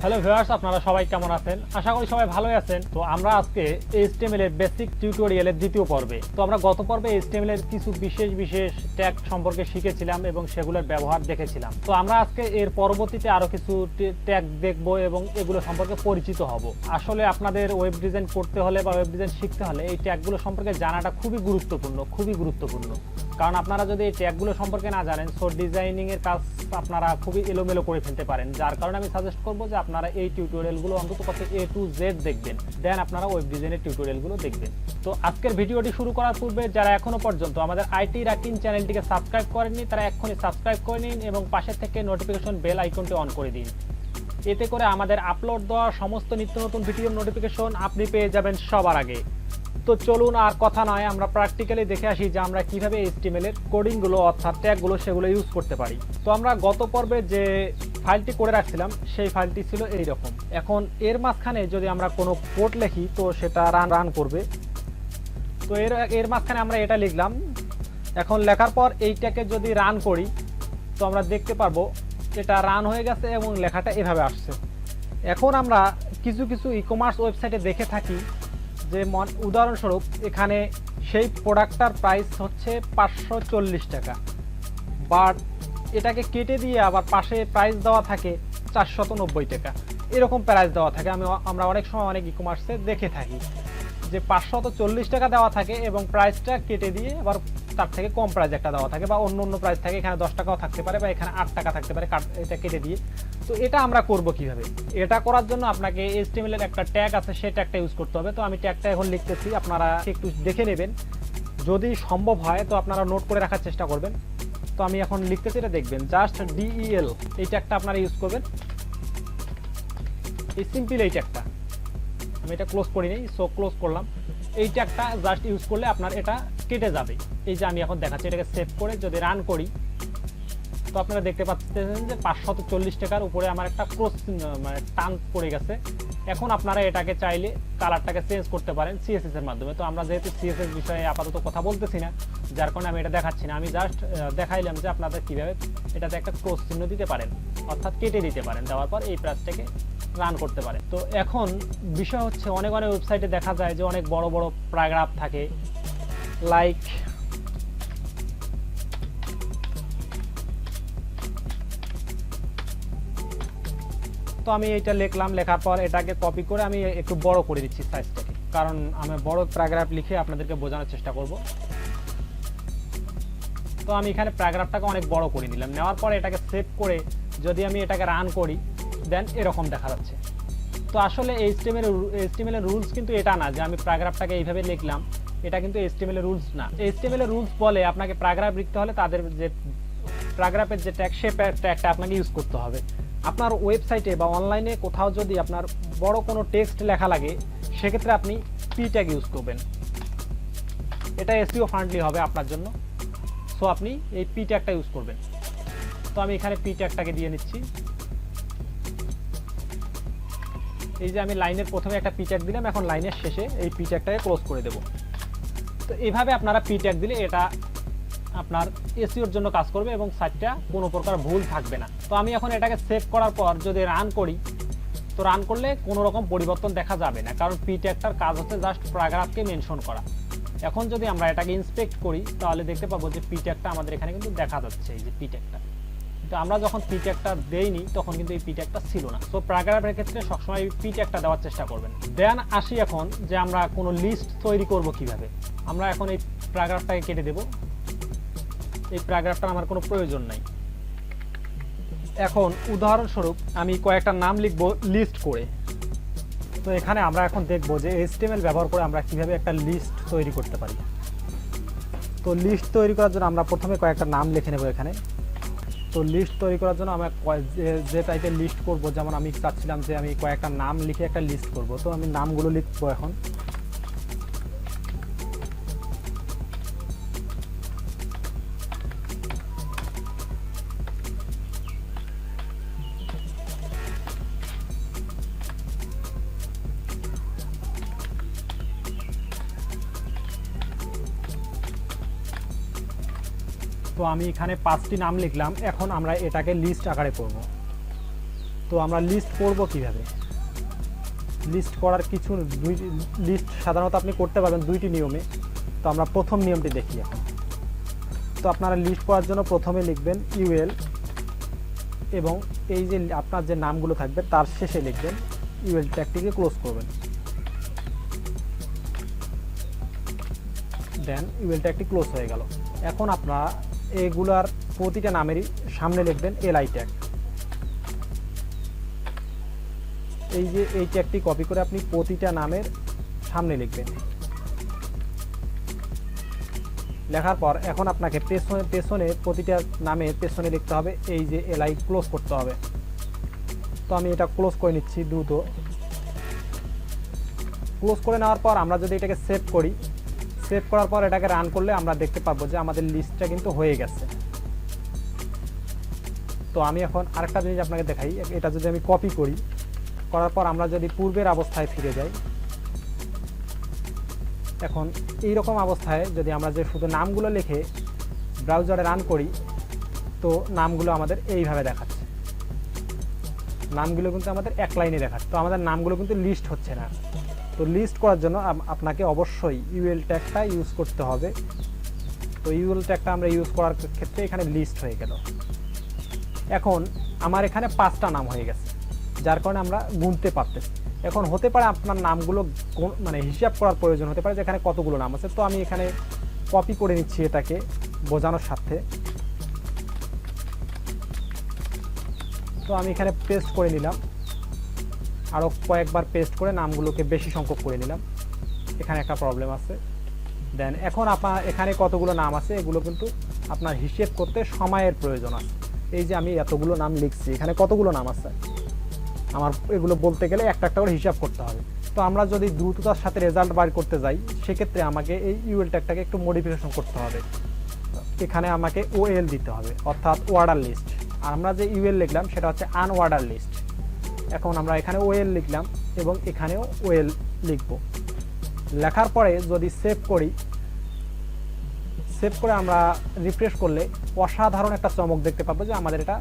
Hello viewers, আপনারা সবাই কেমন আছেন? আশা করি সবাই ভালোই আছেন। তো আমরা আজকে HTML এর বেসিক টিউটোরিয়ালের দ্বিতীয় পর্বে। তো আমরা গত পর্বে HTML এর কিছু বিশেষ ট্যাগ সম্পর্কে শিখেছিলাম এবং সেগুলোর ব্যবহার দেখেছিলাম। তো আমরা আজকে এর পরবর্তীতে আরো কিছু ট্যাগ দেখব এবং এগুলো সম্পর্কে পরিচিত হব। আসলে আপনাদের ওয়েব ডিজাইন করতে হলে বা ওয়েব ডিজাইন শিখতে হলে এই ট্যাগগুলো সম্পর্কে জানাটা খুবই গুরুত্বপূর্ণ। কারণ আপনারা যদি এই ট্যাগগুলো সম্পর্কে না জানেন, সো ডিজাইনিং এর কাজ আপনারা খুবই এলোমেলো করে ফেলতে পারেন। যার কারণে আমি সাজেস্ট করব যে আপনারা এই টিউটোরিয়ালগুলো অন্তত পক্ষে A to Z দেখবেন, দেন আপনারা ওয়েব ডিজাইনের টিউটোরিয়ালগুলো দেখবেন। তো আজকের ভিডিওটি শুরু করার পূর্বে যারা এখনো পর্যন্ত আমাদের আইটি রাকিন চ্যানেলটিকে সাবস্ক্রাইব করেননি, তারা এখনই সাবস্ক্রাইব করে নিন এবং পাশে থেকে নোটিফিকেশন বেল আইকনটি অন করে দিন। এতে করে আমাদের আপলোড দেওয়া সমস্ত নিত্য নতুন ভিডিওর নোটিফিকেশন আপনি পেয়ে যাবেন সবার আগে। তো চলুন আর কথা নয়, আমরা প্র্যাকটিক্যালি দেখে আসি যে আমরা কিভাবে HTML এর কোডিংগুলো অর্থাৎ ট্যাগগুলো সেগুলো ইউজ করতে পারি। তো আমরা গত পর্বে যে ফাইলটি করে রাখছিলাম সেই ফাইলটি ছিল এই রকম। এখন এর মাঝখানে যদি আমরা কোনো কোড লিখি তো সেটা রান করবে। তো এর মাঝখানে আমরা এটা লিখলাম। এখন লেখার পর এইটাকে যদি রান করি তো আমরা দেখতে পারবো এটা রান হয়ে গেছে এবং লেখাটা এভাবে আসছে। এখন আমরা কিছু ই কমার্স ওয়েবসাইটে দেখে থাকি যে উদাহরণস্বরূপ এখানে সেই প্রোডাক্টটার প্রাইস হচ্ছে 540 টাকা, বাট এটাকে কেটে দিয়ে আবার পাশে প্রাইস দেওয়া থাকে 490 টাকা, এরকম প্রাইস দেওয়া থাকে। আমরা অনেক সময় অনেক ই কমার্সে দেখে থাকি যে 540 টাকা দেওয়া থাকে এবং প্রাইসটা কেটে দিয়ে আবার তার থেকে কম প্রাইস একটা দেওয়া থাকে বা অন্য প্রাইস থাকে, এখানে 10 টাকাও থাকতে পারে বা এখানে 8 টাকা থাকতে পারে, এটা কেটে দিয়ে। তো এটা আমরা করব কিভাবে? এটা করার জন্য আপনাকে HTML এর একটা ট্যাগ আছে, সেই ট্যাগটা ইউজ করতে হবে। তো আমি ট্যাগটা এখন লিখতেছি, আপনারা একটু দেখে নেবেন, যদি সম্ভব হয় তো আপনারা নোট করে রাখার চেষ্টা করবেন। তো আমি এখন লিখতেছি, এটা দেখবেন, জাস্ট DEL এই ট্যাগটা আপনারা ইউজ করবেন। এই সিম্পল এই ট্যাগটা আমি এটা ক্লোজ করি নাই, সো ক্লোজ করলাম। এই ট্যাগটা জাস্ট ইউজ করলে আপনার এটা কেটে যাবে। এই যে আমি এখন দেখাচ্ছি, এটাকে সেভ করে যদি রান করি তো আপনারা দেখতে পাচ্ছেন যে 540 টাকার উপরে আমার একটা ক্রস মানে টান পড়ে গেছে। এখন আপনারা এটাকে চাইলে কালারটাকে চেঞ্জ করতে পারেন CSS এর মাধ্যমে। তো আমরা যেহেতু CSS বিষয়ে আপাতত কথা বলতেছি না, যার কারণে আমি এটা দেখাচ্ছি না। আমি জাস্ট দেখাইলাম যে আপনাদের কিভাবে এটাতে একটা ক্রস চিহ্ন দিতে পারেন, অর্থাৎ কেটে দিতে পারেন, দেওয়ার পর এই প্রাইসটাকে রান করতে পারে। তো এখন বিষয় হচ্ছে অনেক ওয়েবসাইটে দেখা যায় যে অনেক বড় প্যারাগ্রাফ থাকে, লাইক তো আমি এটা লিখলাম, লেখার পর এটাকে কপি করে আমি একটু বড় করে দিচ্ছি সাইজটাকে, কারণ আমি বড় প্যারাগ্রাফ লিখে আপনাদেরকে বোঝানোর চেষ্টা করব। তো আমি এখানে প্যারাগ্রাফটাকে অনেক বড় করে নিলাম। নেওয়ার পর এটাকে সেভ করে যদি আমি এটাকে রান করি দেন এরকম দেখা যাচ্ছে। তো আসলে HTML এর রুলস কিন্তু এটা না যে আমি প্যারাগ্রাফটাকে এইভাবে লিখলাম, এটা কিন্তু HTML এর রুলস না। HTML এর রুলস বলে আপনাকে প্যারাগ্রাফ লিখতে হলে তাদের যে প্যারাগ্রাফের যে ট্যাগ সে ট্যাগটা আপনাকে ইউজ করতে হবে। আপনার ওয়েবসাইটে বা অনলাইনে কোথাও যদি আপনার বড় কোনো টেক্সট লেখা লাগে, সেক্ষেত্রে আপনি P ট্যাগ ইউজ করবেন। এটা SEO ফ্রেন্ডলি হবে আপনার জন্য, সো আপনি এই P ট্যাগটা ইউজ করবেন। তো আমি এখানে P ট্যাগটাকে দিয়ে নিচ্ছি। এই যে আমি লাইনের প্রথমে একটা P ট্যাগ দিলাম, এখন লাইনের শেষে এই P ট্যাগটাকে ক্লোজ করে দেব। তো এইভাবে আপনারা P ট্যাগ দিলে এটা আপনার SEOর জন্য কাজ করবে এবং সাইটটা কোনো প্রকার ভুল থাকবে না। তো আমি এখন এটাকে সেভ করার পর যদি রান করি, তো রান করলে কোনো রকম পরিবর্তন দেখা যাবে না, কারণ P ট্যাগটার কাজ হচ্ছে জাস্ট প্যারাগ্রাফকে মেনশন করা। এখন যদি আমরা এটাকে ইন্সপেক্ট করি তাহলে দেখতে পাবো যে P ট্যাগটা আমাদের এখানে কিন্তু দেখা যাচ্ছে, এই যে P ট্যাগটা। তো আমরা যখন P ট্যাগটা দেইনি তখন কিন্তু এই P ট্যাগটা ছিল না। সো প্যারাগ্রাফের ক্ষেত্রে সবসময় P ট্যাগটা দেওয়ার চেষ্টা করবেন। দেন আসি এখন যে আমরা কোনো লিস্ট তৈরি করব কিভাবে। আমরা এখন এই প্যারাগ্রাফটাকে কেটে দেব, এই প্যারাগ্রাফটা আমার কোনো প্রয়োজন নাই। এখন উদাহরণস্বরূপ আমি কয়েকটা নাম লিখব লিস্ট করে। তো এখানে আমরা এখন দেখব যে HTML ব্যবহার করে আমরা কিভাবে একটা লিস্ট তৈরি করতে পারি। তো লিস্ট তৈরি করার জন্য আমরা প্রথমে কয়েকটা নাম লিখে নেব এখানে। তো লিস্ট তৈরি করার জন্য আমরা যে টাইপের লিস্ট করব, যেমন আমি চাচ্ছিলাম যে আমি কয়েকটা নাম লিখে একটা লিস্ট করব। তো আমি নামগুলো লিখব এখন। তো আমি এখানে 5টি নাম লিখলাম। এখন আমরা এটাকে লিস্ট আকারে করব। তো আমরা লিস্ট করব কিভাবে? লিস্ট করার কিছু লিস্ট সাধারণত আপনি করতে পারবেন দুইটি নিয়মে। তো আমরা প্রথম নিয়মটি দেখি এখন। তো আপনারা লিস্ট করার জন্য প্রথমে লিখবেন ইউএল এবং এই যে আপনার যে নামগুলো থাকবে তার শেষে লিখবেন ইউএল ট্যাগটিকে ক্লোজ করবেন, দেন ইউএল ট্যাগটি ক্লোজ হয়ে গেল। এখন আপনারা এগুলার প্রতিটা নামেরই সামনে লিখবেন এলআই ট্যাগ। এই যে এই ট্যাগটি কপি করে আপনি প্রতিটা নামের সামনে লিখবেন। লেখার পর এখন আপনাকে পেছনে প্রতিটা নামের পেছনে লিখতে হবে এই যে এলআই ক্লোজ করতে হবে। তো আমি এটা ক্লোজ করে নিচ্ছি দ্রুত। ক্লোজ করে নেওয়ার পর আমরা যদি এটাকে সেভ করি, সেভ করার পর এটাকে রান করলে আমরা দেখতে পাবো যে আমাদের লিস্টটা কিন্তু হয়ে গেছে। তো আমি এখন আরেকটা জিনিস আপনাকে দেখাই। এটা যদি আমি কপি করি, করার পর আমরা যদি পূর্বের অবস্থায় ফিরে যাই, এখন এই রকম অবস্থায় যদি আমরা যে শুধু নামগুলো লিখে ব্রাউজারে রান করি, তো নামগুলো আমাদের এইভাবে দেখাচ্ছে। নামগুলো কিন্তু আমাদের এক লাইনে দেখাচ্ছে। তো আমাদের নামগুলো কিন্তু লিস্ট হচ্ছে না। তো লিস্ট করার জন্য আপনাকে অবশ্যই ইউএল ট্যাগটা ইউজ করতে হবে। তো ইউএল ট্যাগটা আমরা ইউজ করার ক্ষেত্রে এখানে লিস্ট হয়ে গেল। এখন আমার এখানে 5টা নাম হয়ে গেছে, যার কারণে আমরা গুনতে পারতেছি। এখন হতে পারে আপনার নামগুলো মানে হিসাব করার প্রয়োজন হতে পারে যে এখানে কতগুলো নাম আছে। তো আমি এখানে কপি করে নিচ্ছি এটাকে বোঝানোর স্বার্থে। তো আমি এখানে পেস্ট করে নিলাম, আরও কয়েকবার পেস্ট করে নামগুলোকে বেশি সংখ্যক করে নিলাম। এখানে একটা প্রবলেম আছে। দেন এখন আপনার এখানে কতগুলো নাম আছে এগুলো কিন্তু আপনার হিসেব করতে সময়ের প্রয়োজন আছে। এই যে আমি এতগুলো নাম লিখছি, এখানে কতগুলো নাম আছে আমার এগুলো বলতে গেলে একটা একটা করে হিসাব করতে হবে। তো আমরা যদি দ্রুততার সাথে রেজাল্ট বার করতে যাই, সেক্ষেত্রে আমাকে এই ইউএল ট্যাগটাকে একটু মডিফিকেশন করতে হবে। এখানে আমাকে ওএল দিতে হবে, অর্থাৎ ওয়ার্ডার লিস্ট। আর আমরা যে ইউএল লিখলাম সেটা হচ্ছে আনওয়ার্ডার লিস্ট। এখন আমরা এখানে ওএল লিখলাম এবং এখানেও ওএল লিখব। লেখার পরে যদি সেভ করি, সেভ করে আমরা রিফ্রেশ করলে অসাধারণ একটা চমক দেখতে পাবো যে আমাদের এটা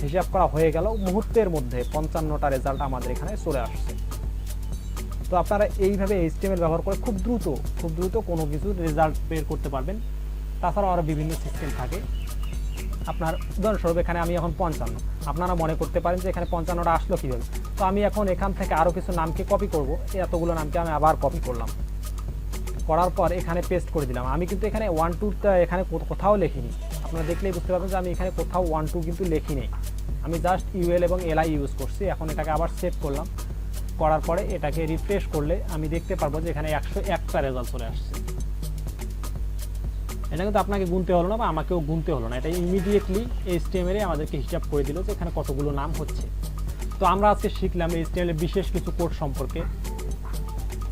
হিসাব করা হয়ে গেল। মুহূর্তের মধ্যে 55টা রেজাল্ট আমাদের এখানে চলে আসছে। তো আপনারা এইভাবে এইচটিএমএল ব্যবহার করে খুব দ্রুত কোনো কিছু রেজাল্ট বের করতে পারবেন। তাছাড়াও আরও বিভিন্ন সিস্টেম থাকে। আপনার উদাহরণস্বরূপ এখানে আমি এখন 55, আপনারা মনে করতে পারেন যে এখানে 55টা আসলো কীভাবে। তো আমি এখন এখান থেকে আরও কিছু নামকে কপি করব। এতগুলো নামকে আমি আবার কপি করলাম, করার পর এখানে পেস্ট করে দিলাম। আমি কিন্তু এখানে 1 2টা এখানে কোথাও লিখিনি। আপনারা দেখলেই বুঝতে পারবেন যে আমি এখানে কোথাও 1 2 কিন্তু লিখি নেই। আমি জাস্ট ইউএল এবং এলআই ইউজ করছি। এখন এটাকে আবার সেভ করলাম, করার পরে এটাকে রিফ্রেশ করলে আমি দেখতে পারবো যে এখানে 101টা রেজাল্ট চলে আসছে। এটা কিন্তু আপনাকে গুনতে হলো না বা আমাকেও গুনতে হলো না, এটা ইমিডিয়েটলি এইচটিএমএল আমাদেরকে হিসাব করে দিল যে এখানে কতগুলো নাম হচ্ছে। তো আমরা আজকে শিখলাম এইচটিএমএল এর বিশেষ কিছু কোড সম্পর্কে।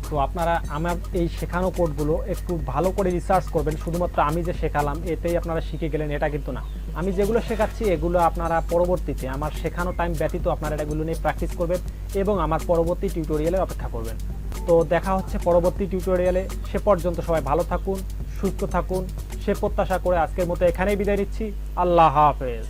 তো আপনারা আমার এই শেখানো কোডগুলো একটু ভালো করে রিসার্চ করবেন। শুধুমাত্র আমি যে শেখালাম এতেই আপনারা শিখে গেলেন এটা কিন্তু না। আমি যেগুলো শেখাচ্ছি এগুলো আপনারা পরবর্তীতে আমার শেখানো টাইম ব্যতীত আপনারা এগুলো নিয়ে প্র্যাকটিস করবেন এবং আমার পরবর্তী টিউটোরিয়ালে অপেক্ষা করবেন। তো দেখা হচ্ছে পরবর্তী টিউটোরিয়ালে। সে পর্যন্ত সবাই ভালো থাকুন, সুস্থ থাকুন, সে প্রত্যাশা করে আজকের মতো এখানেই বিদায় নিচ্ছি। আল্লাহ হাফেজ।